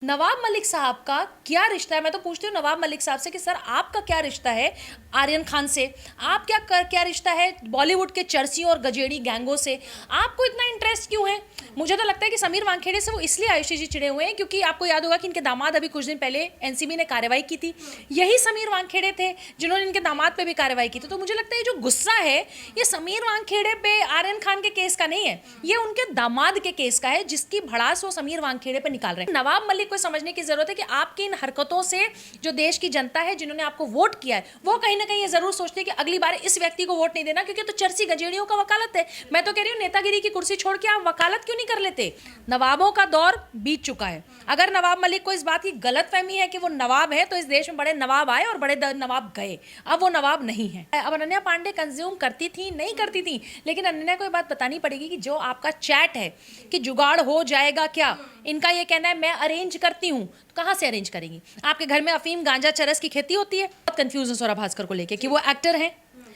नवाब मलिक साहब का क्या रिश्ता है? मैं तो पूछती हूँ नवाब मलिक साहब से कि सर आपका क्या रिश्ता है आर्यन खान से? आप क्या रिश्ता है बॉलीवुड के चर्चियों और गजेड़ी गैंगों से? आपको इतना इंटरेस्ट क्यों है? मुझे तो लगता है कि समीर वानखेड़े से वो इसलिए आयुषी जी चिड़े हुए हैं क्योंकि आपको याद होगा कि इनके दामाद अभी कुछ दिन पहले एनसीबी ने कार्रवाई की थी। यही समीर वानखेड़े थे जिन्होंने इनके दामाद पे भी कार्रवाई की थी। तो मुझे लगता है ये जो गुस्सा है ये समीर वानखेड़े पे आर्यन खान के केस का नहीं है, ये उनके दामाद के केस का है जिसकी भड़ास वो समीर वानखेड़े पे निकाल रहे हैं। नवाब मलिक को समझने की जरूरत है कि आपकी इन हरकतों से जो देश की जनता है जिन्होंने आपको वोट किया है वो कहीं ना कहीं ये जरूर सोचती है कि अगली बार इस व्यक्ति को वोट नहीं देना क्योंकि तो चर्ची गजेड़ियों का वकालत है। मैं तो कह रही हूँ नेतागिरी की कुर्सी छोड़ के आप वकालत क्यों नहीं कर लेते? नवाबों का दौर बीत चुका है। अगर नवाब मलिक को इस बात की गलत फहमी है कि वो नवाब है तो इस देश में बड़े नवाब आए और बड़े नवाब गए, अब वो नवाब नहीं है। अब अनन्या पांडे कंज्यूम करती थी नहीं करती थी, लेकिन अनन्या को ये बात बतानी पड़ेगी कि जो आपका चैट है कि जुगाड़ हो जाएगा क्या, इनका ये कहना है मैं अरेंज करती हूँ, तो कहाँ से अरेंज करेंगी? आपके घर में अफीम गांजा चरस की खेती होती है? बहुत कंफ्यूज है स्वरा भास्कर को लेके कि वो एक्टर हैं,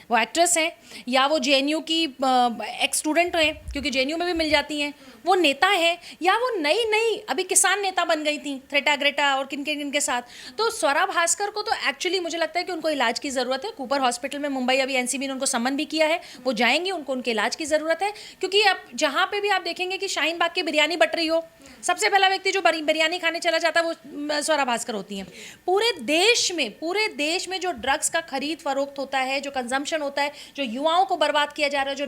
वो एक्ट्रेस हैं, या वो जेएनयू की एक्स स्टूडेंट हैं क्योंकि जेएनयू में भी मिल जाती हैं, वो नेता है, या वो नई नई अभी किसान नेता बन गई थी थ्रेटा ग्रेटा और किन के साथ। तो स्वरा भास्कर को तो एक्चुअली मुझे लगता है कि उनको इलाज की ज़रूरत है। कूपर हॉस्पिटल में मुंबई अभी एनसीबी ने उनको सम्मन भी किया है, वो जाएंगी, उनको उनके इलाज की ज़रूरत है। क्योंकि अब जहाँ पे भी आप देखेंगे कि शाहीन बाग की बिरयानी बट रही हो, सबसे पहला व्यक्ति जो बिरयानी खाने चला जाता है वो स्वरा भास्कर होती हैं। पूरे देश में जो ड्रग्स का खरीद फरोख्त होता है, जो कंजम्पशन होता है, जो युवाओं को बर्बाद किया जा रहा है, जो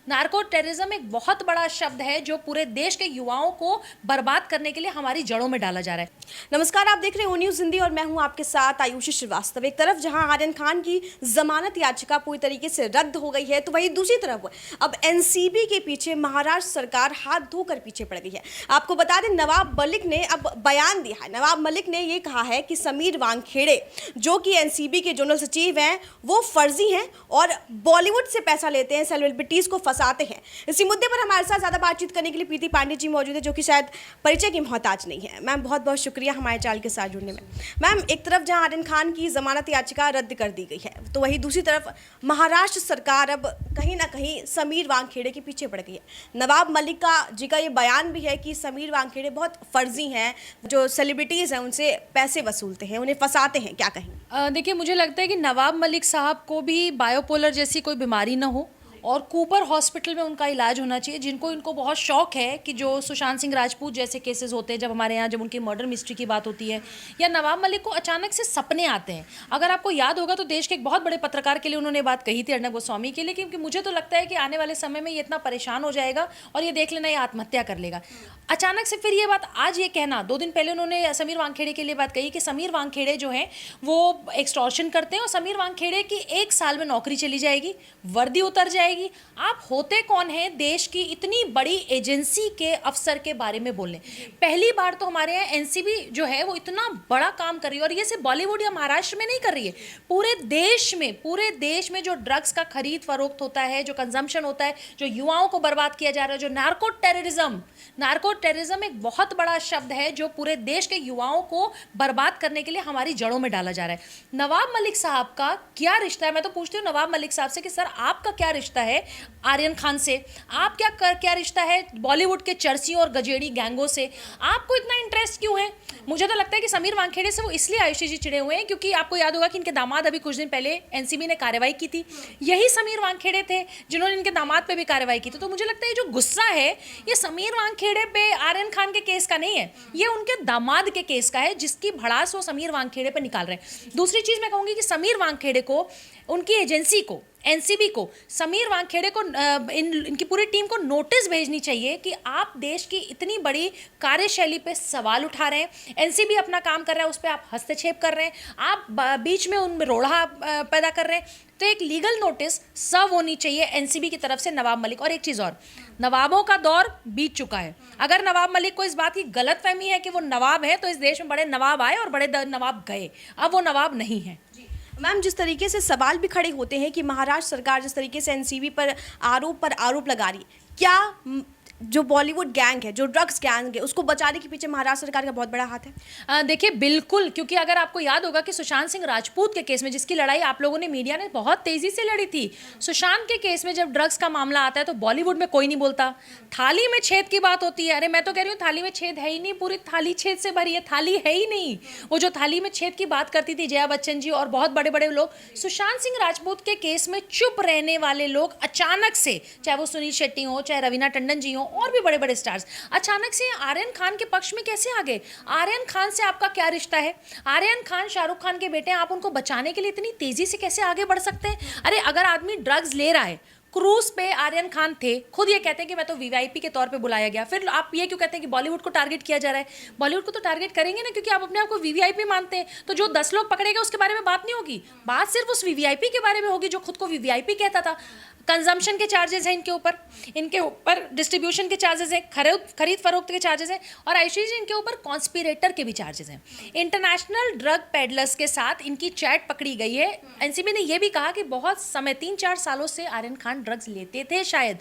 नार्को टेररिज्म एक बहुत बड़ा शब्द है जो पूरे देश के युवाओं को बर्बाद करने के लिए हमारी जड़ों में डाला जा रहा है। नमस्कार, आप देख रहे हैं ओ न्यूज़ हिंदी और मैं हूं आपके साथ आयुषी श्रीवास्तव। एक तरफ जहां आर्यन खान की जमानत याचिका पूरी तरीके से रद्द हो गई है तो वहीं दूसरी तरफ अब एनसीबी के पीछे महाराष्ट्र सरकार हाथ धोकर पीछे पड़ गई है। आपको बता दें, नवाब मलिक ने अब बयान दिया है। नवाब मलिक ने यह कहा है कि समीर वानखेड़े जो कि एनसीबी के जनरल सचिव हैं वो फर्जी हैं और बॉलीवुड से पैसा लेते हैं, सेलिब्रिटीज को फंसाते हैं। इसी मुद्दे पर हमारे साथ ज्यादा बातचीत करने के लिए प्रीति पांडे जी मौजूद है जो कि शायद परिचय की मोहताज नहीं है। मैम बहुत बहुत शुक्रिया हमारे चैनल के साथ जुड़ने में। मैम, एक तरफ जहां आर्यन खान की जमानत याचिका रद्द कर दी गई है तो वहीं दूसरी तरफ महाराष्ट्र सरकार अब कहीं ना कहीं समीर वानखेड़े के पीछे पड़ गई है। नवाब मलिक जी का ये बयान भी है कि समीर वानखेड़े बहुत फर्जी हैं, जो सेलिब्रिटीज हैं उनसे पैसे वसूलते हैं, उन्हें फंसाते हैं। क्या कहें? देखिए, मुझे लगता है कि नवाब मलिक साहब को भी बायोपोलर जैसी कोई बीमारी ना हो और कूपर हॉस्पिटल में उनका इलाज होना चाहिए। इनको बहुत शौक है कि जो सुशांत सिंह राजपूत जैसे केसेस होते हैं, जब हमारे यहाँ जब उनकी मर्डर मिस्ट्री की बात होती है, या नवाब मलिक को अचानक से सपने आते हैं। अगर आपको याद होगा तो देश के एक बहुत बड़े पत्रकार के लिए उन्होंने बात कही थी, अर्नब गोस्वामी के लिए, क्योंकि मुझे तो लगता है कि आने वाले समय में ये इतना परेशान हो जाएगा और ये देख लेना ये आत्महत्या कर लेगा। अचानक से फिर ये बात आज ये कहना, 2 दिन पहले उन्होंने समीर वानखेड़े के लिए बात कही कि समीर वानखेड़े जो हैं वो एक्सटॉर्शन करते हैं और समीर वानखेड़े की 1 साल में नौकरी चली जाएगी, वर्दी उतर जाएगी। आप होते कौन हैं देश की इतनी बड़ी एजेंसी के अफसर के बारे में बोलने? पहली बार तो हमारे यहाँ एनसीबी जो है वो इतना बड़ा काम कर रही है और ये सिर्फ बॉलीवुड या महाराष्ट्र में नहीं कर रही है, पूरे देश में जो ड्रग्स का खरीद फरोख्त होता है, जो कंजम्पशन होता है, जो युवाओं को बर्बाद किया जा रहा है, जो नार्को टेररिज्म एक बहुत बड़ा शब्द है जो पूरे देश के युवाओं को बर्बाद करने के लिए हमारी जड़ों में डाला जा रहा है। नवाब मलिक साहब का क्या रिश्ता है? मैं तो पूछती हूँ नवाब मलिक साहब से कि सर आपका क्या रिश्ता है आर्यन खान से? आप क्या रिश्ता है बॉलीवुड के चर्चियों और गजेड़ी गैंगों से? आपको इतना इंटरेस्ट क्यों है? मुझे तो लगता है कि समीर वानखेड़े से वो इसलिए आयुषी जी चिड़े हुए हैं क्योंकि आपको याद होगा कि इनके दामाद अभी कुछ दिन पहले एनसीबी ने कार्रवाई की थी। यही समीर वानखेड़े थे जिन्होंने इनके दामाद पे भी कार्रवाई की थी। तो मुझे लगता है ये जो गुस्सा है ये समीर वानखेड़े पे आर्यन खान के केस का नहीं है, ये उनके दामाद के केस का है जिसकी भड़ास वो समीर वानखेड़े पे निकाल रहे हैं। दूसरी चीज मैं कहूंगी कि समीर वानखेड़े को, उनकी एजेंसी को, एनसीबी को, समीर वानखेड़े को, इनकी पूरी टीम को नोटिस भेजनी चाहिए कि आप देश की इतनी बड़ी कार्यशैली पे सवाल उठा रहे हैं। एनसीबी अपना काम कर रहा है, उस पर आप हस्तक्षेप कर रहे हैं, आप बीच में उनमें रोड़ा पैदा कर रहे हैं। तो एक लीगल नोटिस सर्व होनी चाहिए एनसीबी की तरफ से नवाब मलिक। और एक चीज़ और, नवाबों का दौर बीत चुका है। अगर नवाब मलिक को इस बात की गलत फहमी है कि वो नवाब है तो इस देश में बड़े नवाब आए और बड़े नवाब गए, अब वो नवाब नहीं है। मैम, जिस तरीके से सवाल भी खड़े होते हैं कि महाराष्ट्र सरकार जिस तरीके से एनसीबी पर आरोप लगा रही है, क्या जो बॉलीवुड गैंग है, जो ड्रग्स गैंग है, उसको बचाने के पीछे महाराष्ट्र सरकार का बहुत बड़ा हाथ है? देखिए बिल्कुल, क्योंकि अगर आपको याद होगा कि सुशांत सिंह राजपूत के केस में जिसकी लड़ाई आप लोगों ने मीडिया ने बहुत तेजी से लड़ी थी, सुशांत के केस में जब ड्रग्स का मामला आता है तो बॉलीवुड में कोई नहीं बोलता। थाली में छेद की बात होती है, अरे मैं तो कह रही हूँ थाली में छेद है ही नहीं, पूरी थाली छेद से भरी है, थाली है ही नहीं। वो जो थाली में छेद की बात करती थी जया बच्चन जी और बहुत बड़े बड़े लोग, सुशांत सिंह राजपूत के केस में चुप रहने वाले लोग अचानक से, चाहे वो सुनील शेट्टी हो, चाहे रवीना टंडन जी हो और भी बड़े बड़े स्टार्स, अचानक से आर्यन खान के पक्ष में कैसे आ गए? आर्यन खान से आपका क्या रिश्ता है? आर्यन खान शाहरुख खान के बेटे हैं, आप उनको बचाने के लिए इतनी तेजी से कैसे आगे बढ़ सकते हैं? अरे अगर आदमी ड्रग्स ले रहा है, क्रूज पे आर्यन खान थे, खुद ये कहते हैं कि मैं तो वीवीआईपी के तौर पे बुलाया गया, फिर आप ये क्यों कहते हैं कि बॉलीवुड को टारगेट किया जा रहा है? बॉलीवुड को तो टारगेट करेंगे ना, क्योंकि आप अपने आप को वीवीआईपी मानते हैं, तो जो 10 लोग पकड़े गए उसके बारे में बात नहीं होगी, बात सिर्फ उस वीवीआईपी के बारे में होगी जो खुद को वीवीआईपी कहता था। कंजम्पशन के चार्जेस हैं इनके ऊपर डिस्ट्रीब्यूशन के चार्जेस हैं, खरीद फरोख्त के चार्जेस हैं, और आयुषी जी इनके ऊपर कॉन्स्पिरेटर के भी चार्जेस हैं। इंटरनेशनल ड्रग पेडलर्स के साथ इनकी चैट पकड़ी गई है। एनसीबी ने यह भी कहा कि बहुत समय 3-4 सालों से आर्यन खान ड्रग्स लेते थे शायद।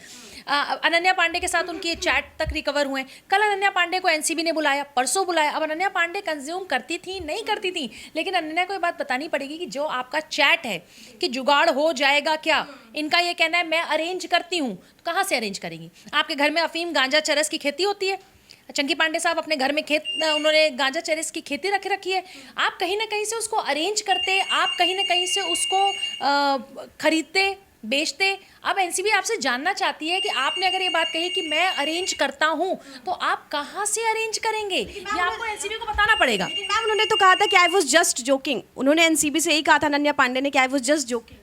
अनन्या पांडे के साथ उनकी चैट तक रिकवर हुए। कल अनन्या पांडे को एनसीबी ने बुलाया, परसों बुलाया। अब अनन्या पांडे कंज्यूम करती थी नहीं करती थी, लेकिन अनन्या को ये बात बतानी पड़ेगी कि जो आपका चैट है कि जुगाड़ हो जाएगा क्या, इनका ये कहना है मैं अरेंज करती हूँ, तो कहाँ से अरेंज करेंगी? आपके घर में अफीम गांजा चरस की खेती होती है, चंकी पांडे साहब अपने घर में उन्होंने गांजा चरस की खेती रखी है। आप कहीं ना कहीं से उसको अरेंज करते, आप कहीं ना कहीं से उसको खरीदते बेचते। अब एनसीबी आपसे जानना चाहती है कि आपने अगर ये बात कही कि मैं अरेंज करता हूं, तो आप कहां से अरेंज करेंगे, ये आपको एनसीबी को बताना पड़ेगा। मैम उन्होंने तो कहा था कि आई वॉज जस्ट जोकिंग, उन्होंने एनसीबी से यही कहा था अनन्या पांडे ने कि I was just joking.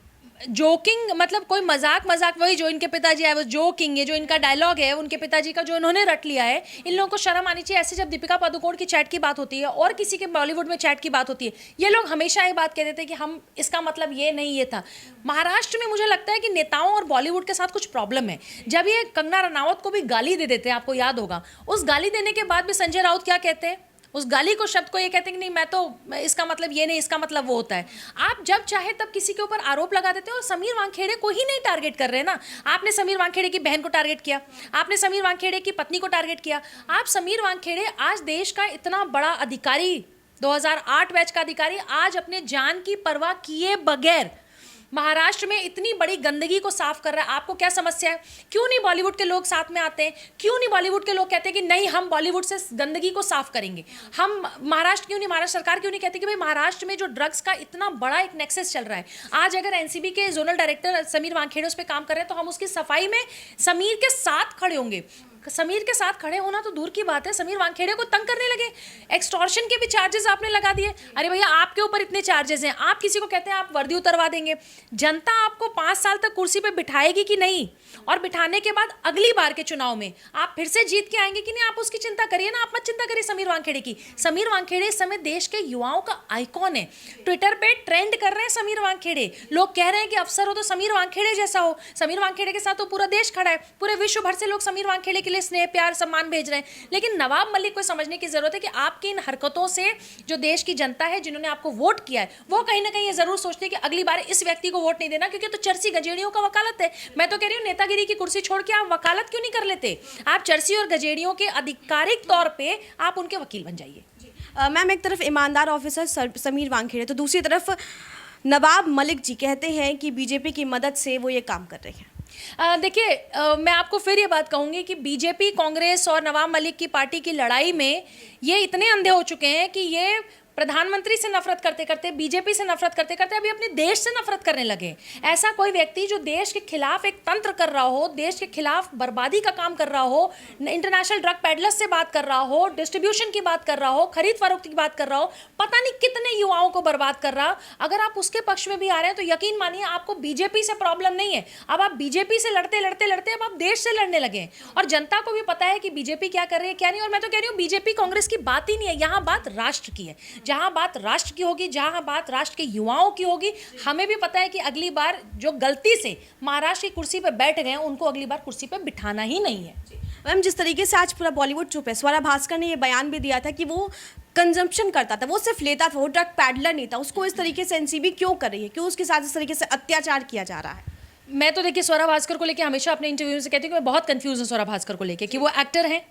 Joking मतलब कोई मजाक, वही जो इनके पिताजी है वो जोकिंग, ये जो इनका डायलॉग है उनके पिताजी का जो इन्होंने रट लिया है। इन लोगों को शर्म आनी चाहिए। ऐसे जब दीपिका पादुकोण की चैट की बात होती है और किसी के बॉलीवुड में चैट की बात होती है, ये लोग हमेशा ये बात कहते थे कि हम, इसका मतलब ये नहीं, ये था। महाराष्ट्र में मुझे लगता है कि नेताओं और बॉलीवुड के साथ कुछ प्रॉब्लम है। जब ये कंगना रनावत को भी गाली दे देते हैं, आपको याद होगा, उस गाली देने के बाद भी संजय राउत क्या कहते हैं? उस गाली को, शब्द को ये कहते हैं कि नहीं मैं तो, इसका मतलब ये नहीं, इसका मतलब वो होता है। आप जब चाहे तब किसी के ऊपर आरोप लगा देते हो, और समीर वानखेड़े को ही नहीं टारगेट कर रहे ना। आपने समीर वानखेड़े की बहन को टारगेट किया, आपने समीर वानखेड़े की पत्नी को टारगेट किया। आप समीर वानखेड़े आज देश का इतना बड़ा अधिकारी, 2008 बैच का अधिकारी, आज अपने जान की परवाह किए बगैर महाराष्ट्र में इतनी बड़ी गंदगी को साफ कर रहा है। आपको क्या समस्या है? क्यों नहीं बॉलीवुड के लोग साथ में आते हैं? क्यों नहीं बॉलीवुड के लोग कहते हैं कि नहीं हम बॉलीवुड से गंदगी को साफ करेंगे? हम महाराष्ट्र क्यों नहीं, महाराष्ट्र सरकार क्यों नहीं कहती कि भाई महाराष्ट्र में जो ड्रग्स का इतना बड़ा एक नेक्सस चल रहा है, आज अगर एनसीबी के जोनल डायरेक्टर समीर वानखेड़े उस पर काम कर रहे हैं, तो हम उसकी सफाई में समीर के साथ खड़े होंगे। समीर के साथ खड़े होना तो दूर की बात है, समीर वानखेड़े को तंग करने लगे। एक्सटॉर्शन के भी चार्जेस आपने लगा दिए। अरे भैया आपके ऊपर इतने चार्जेस हैं, आप किसी को कहते हैं आप वर्दी उतरवा देंगे। जनता आपको 5 साल तक कुर्सी पे बिठाएगी कि नहीं, और बिठाने के बाद अगली बार के चुनाव में आप फिर से जीत के आएंगे कि नहीं, आप उसकी चिंता करिए ना। आप मत चिंता करिए समीर वानखेड़े की। समीर वानखेड़े इस समय देश के युवाओं का आइकॉन है। ट्विटर पे ट्रेंड कर रहे हैं समीर वानखेड़े। लोग कह रहे हैं कि अफसर हो तो समीर वानखेड़े जैसा हो। समीर वानखेड़े के साथ तो पूरा देश खड़ा है, पूरे विश्व भर से लोग समीर वानखेड़े के लिए स्नेह प्यार सम्मान भेज रहे हैं। लेकिन नवाब मलिक को समझने की जरूरत है कि आपकी इन हरकतों से जो देश की जनता है, जिन्होंने आपको वोट किया है, वो कहीं ना कहीं ये जरूर सोचते हैं कि अगली बार इस व्यक्ति को वोट नहीं देना, क्योंकि तो चर्सी गजेड़ियों का वकालत है। मैं तो कह रही हूँ नेतागिरी की कुर्सी छोड़ के आप वकालत क्यों नहीं कर लेते? आप चर्सी और गजेड़ियों के आधिकारिक तौर पे आप उनके वकील बन जाइए। मैम एक तरफ ईमानदार ऑफिसर समीर वानखेड़े, तो दूसरी तरफ नवाब मलिक जी कहते हैं कि बीजेपी की मदद से वो ये काम कर रहे हैं। देखिए मैं आपको फिर ये बात कहूँगी कि बीजेपी, कांग्रेस और नवाब मलिक की पार्टी की लड़ाई में ये इतने अंधे हो चुके हैं कि ये प्रधानमंत्री से नफरत करते करते, बीजेपी से नफरत करते करते अभी अपने देश से नफरत करने लगे। ऐसा कोई व्यक्ति जो देश के खिलाफ एक तंत्र कर रहा हो, देश के खिलाफ बर्बादी का काम कर रहा हो, इंटरनेशनल ड्रग पेडलर्स से बात कर रहा हो, डिस्ट्रीब्यूशन की बात कर रहा हो, खरीद फरोख्त की बात कर रहा हो, पता नहीं कितने युवाओं को बर्बाद कर रहा, अगर आप उसके पक्ष में भी आ रहे हैं तो यकीन मानिए आपको बीजेपी से प्रॉब्लम नहीं है। अब आप बीजेपी से लड़ते लड़ते लड़ते अब आप देश से लड़ने लगे, और जनता को भी पता है कि बीजेपी क्या कर रही है क्या नहीं। और मैं तो कह रही हूँ बीजेपी कांग्रेस की बात ही नहीं है, यहाँ बात राष्ट्र की है। जहां बात राष्ट्र की होगी, जहां बात राष्ट्र के युवाओं की होगी, हमें भी पता है कि अगली बार जो गलती से महाराष्ट्र की कुर्सी पर बैठ गए उनको अगली बार कुर्सी पर बिठाना ही नहीं है। मैम जिस तरीके से आज पूरा बॉलीवुड चुप है, स्वरा भास्कर ने ये बयान भी दिया था कि वो कंजम्पशन करता था, वो सिर्फ लेता था, वो ड्रग पैडलर नहीं था। उसको इस तरीके से एनसीबी क्यों कर रही है, क्यों उसके साथ इस तरीके से अत्याचार किया जा रहा है? मैं तो देखिए स्वरा भास्कर को लेके हमेशा अपने इंटरव्यू से कहती हूँ कि मैं बहुत कंफ्यूज हूँ स्वरा भास्कर को लेके कि वो एक्टर हैं,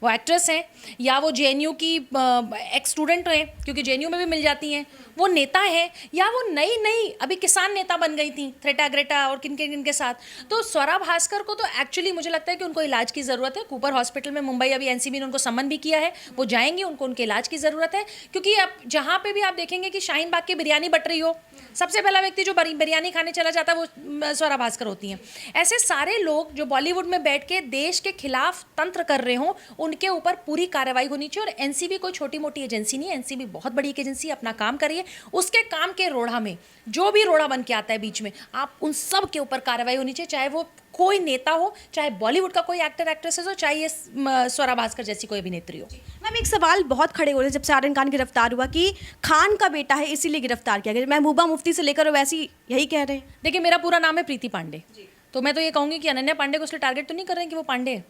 वो एक्ट्रेस हैं, या वो जेएनयू की एक्स स्टूडेंट हैं क्योंकि जेएनयू में भी मिल जाती हैं, वो नेता हैं, या वो नई नई अभी किसान नेता बन गई थी थ्रेटा ग्रेटा और किन के साथ। तो स्वरा भास्कर को तो एक्चुअली मुझे लगता है कि उनको इलाज की ज़रूरत है। कूपर हॉस्पिटल में मुंबई अभी एनसीबी ने उनको सम्मन भी किया है, वो जाएंगी, उनको उनके इलाज की ज़रूरत है। क्योंकि अब जहाँ पे भी आप देखेंगे कि शाहीन बाग की बिरयानी बट रही हो, सबसे पहला व्यक्ति जो बिरयानी खाने चला जाता है वो स्वरा भास्कर होती हैं। ऐसे सारे लोग जो बॉलीवुड में बैठ के देश के खिलाफ तंत्र कर रहे हों, उनके ऊपर पूरी कार्रवाई होनी चाहिए। और एनसीबी कोई छोटी मोटी एजेंसी नहीं है, एनसीबी बहुत बड़ी एक एजेंसी है, अपना काम करिए। उसके काम के रोड़ा में जो भी रोड़ा बन के आता है बीच में, आप उन सब के ऊपर कार्रवाई होनी चाहिए, चाहे वो कोई नेता हो, चाहे बॉलीवुड का कोई एक्टर एक्ट्रेसेस हो, चाहे ये स्वरा भास्कर जैसी कोई अभिनेत्री हो। मैम एक सवाल बहुत खड़े हो रहे हैं जब से आर्यन खान गिरफ्तार हुआ कि खान का बेटा है इसीलिए गिरफ्तार किया गया। महबूबा मुफ्ती से लेकर वैसे यही कह रहे हैं। देखिए मेरा पूरा नाम है प्रीति पांडे, तो मैं तो ये कहूँगी कि अनन्या पांडे को इसलिए टारगेट तो नहीं कर रहे हैं कि वो पांडे है।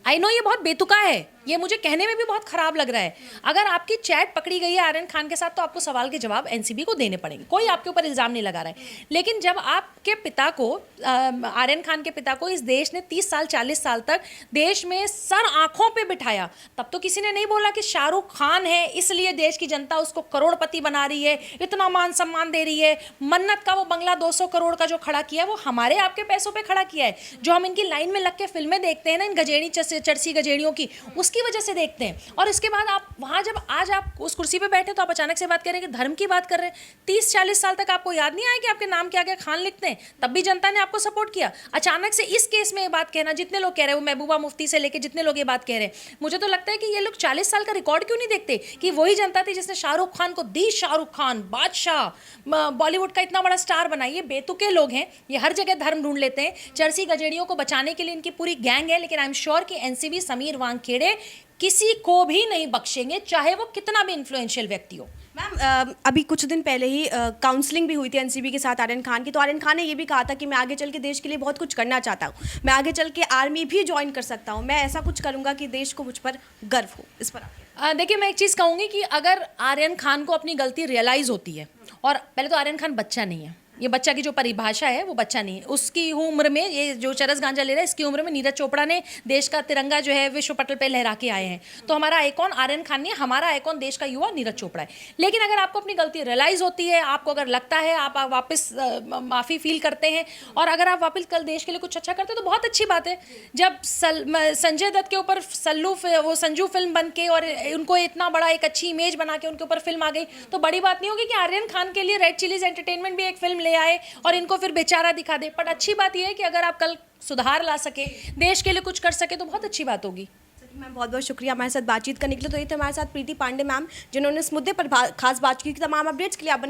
आई नो ये बहुत बेतुका है, ये मुझे कहने में भी बहुत खराब लग रहा है। अगर आपकी चैट पकड़ी गई है आर्यन खान के साथ तो आपको सवाल के जवाब एनसीबी को देने पड़ेंगे, कोई आपके ऊपर इल्ज़ाम नहीं लगा रहा है। लेकिन जब आपके पिता को, आर्यन खान के पिता को इस देश ने 30 साल 40 साल तक देश में सर आंखों पे बिठाया, तब तो किसी ने नहीं बोला कि शाहरुख खान है इसलिए देश की जनता उसको करोड़पति बना रही है, इतना मान सम्मान दे रही है। मन्नत का वो बंगला 200 करोड़ का जो खड़ा किया है वो हमारे आपके पैसों पे खड़ा किया है। जो हम इनकी लाइन में लग के फिल्में देखते हैं ना, इन गजेड़ी चरसी गजेड़ियों की, उसकी वजह से देखते हैं। और इसके बाद आप वहाँ जब आज आप उस कुर्सी पे बैठे तो आप अचानक से बात कर रहे हैं कि धर्म की बात कर रहे हैं। 30-40 साल तक आपको याद नहीं आया कि आपके नाम के आगे खान लिखते हैं, तब भी जनता ने आपको सपोर्ट किया। अचानक से इस केस में ये बात कहना, जितने लोग कह रहे हैं, वो महबूबा मुफ्ती से लेके जितने लोग ये बात कह रहे हैं, मुझे तो लगता है कि ये लोग 40 साल का रिकॉर्ड क्यों नहीं देखते कि वही जनता थी जिसने शाहरुख खान को दी, शाहरुख खान बादशाह, बॉलीवुड का इतना बड़ा स्टार बनाई। ये बेतुके लोग हैं, ये हर जगह धर्म ढूंढ लेते हैं। चरसी गजेड़ियों को बचाने के लिए इनकी पूरी गैंग है, लेकिन आई एम श्योर कि एनसीबी समीर वानखेड़े किसी को भी नहीं बख्शेंगे, चाहे वो कितना भी इन्फ्लुएंशियल व्यक्ति हो। मैम अभी कुछ दिन पहले ही काउंसलिंग भी हुई थी एनसीबी के साथ आर्यन खान की, तो आर्यन खान ने ये भी कहा था कि मैं आगे चल के देश के लिए बहुत कुछ करना चाहता हूँ, मैं आगे चल के आर्मी भी ज्वाइन कर सकता हूँ, मैं ऐसा कुछ करूँगा कि देश को मुझ पर गर्व हो। इस पर देखिए मैं एक चीज़ कहूँगी कि अगर आर्यन खान को अपनी गलती रियलाइज़ होती है, और पहले तो आर्यन खान बच्चा नहीं है, ये बच्चा की जो परिभाषा है वो बच्चा नहीं है। उसकी उम्र में, ये जो चरस गांजा ले रहा है, इसकी उम्र में नीरज चोपड़ा ने देश का तिरंगा जो है विश्व पटल पे लहरा के आए हैं। तो हमारा आइकॉन आर्यन खान नहीं है, हमारा आइकॉन देश का युवा नीरज चोपड़ा है। लेकिन अगर आपको अपनी गलती रियलाइज़ होती है, आपको अगर लगता है, आप वापस माफ़ी फील करते हैं, और अगर आप वापस कल देश के लिए कुछ अच्छा करते हैं तो बहुत अच्छी बात है। जब संजय दत्त के ऊपर वो संजू फिल्म बन के और उनको इतना बड़ा एक अच्छी इमेज बना के उनके ऊपर फिल्म आ गई, तो बड़ी बात नहीं होगी कि आर्यन खान के लिए रेड चिलीज एंटरटेनमेंट भी एक फिल्म ले आए और इनको फिर बेचारा दिखा दे। पर अच्छी बात यह है कि अगर आप कल सुधार ला सके, देश के लिए कुछ कर सके, तो बहुत अच्छी बात होगी। मैम बहुत बहुत शुक्रिया हमारे साथ बातचीत करने के लिए। तो ये थे हमारे साथ प्रीति पांडे मैम, जिन्होंने इस मुद्दे पर खास बात की। तमाम अपडेट्स के लिए आप बने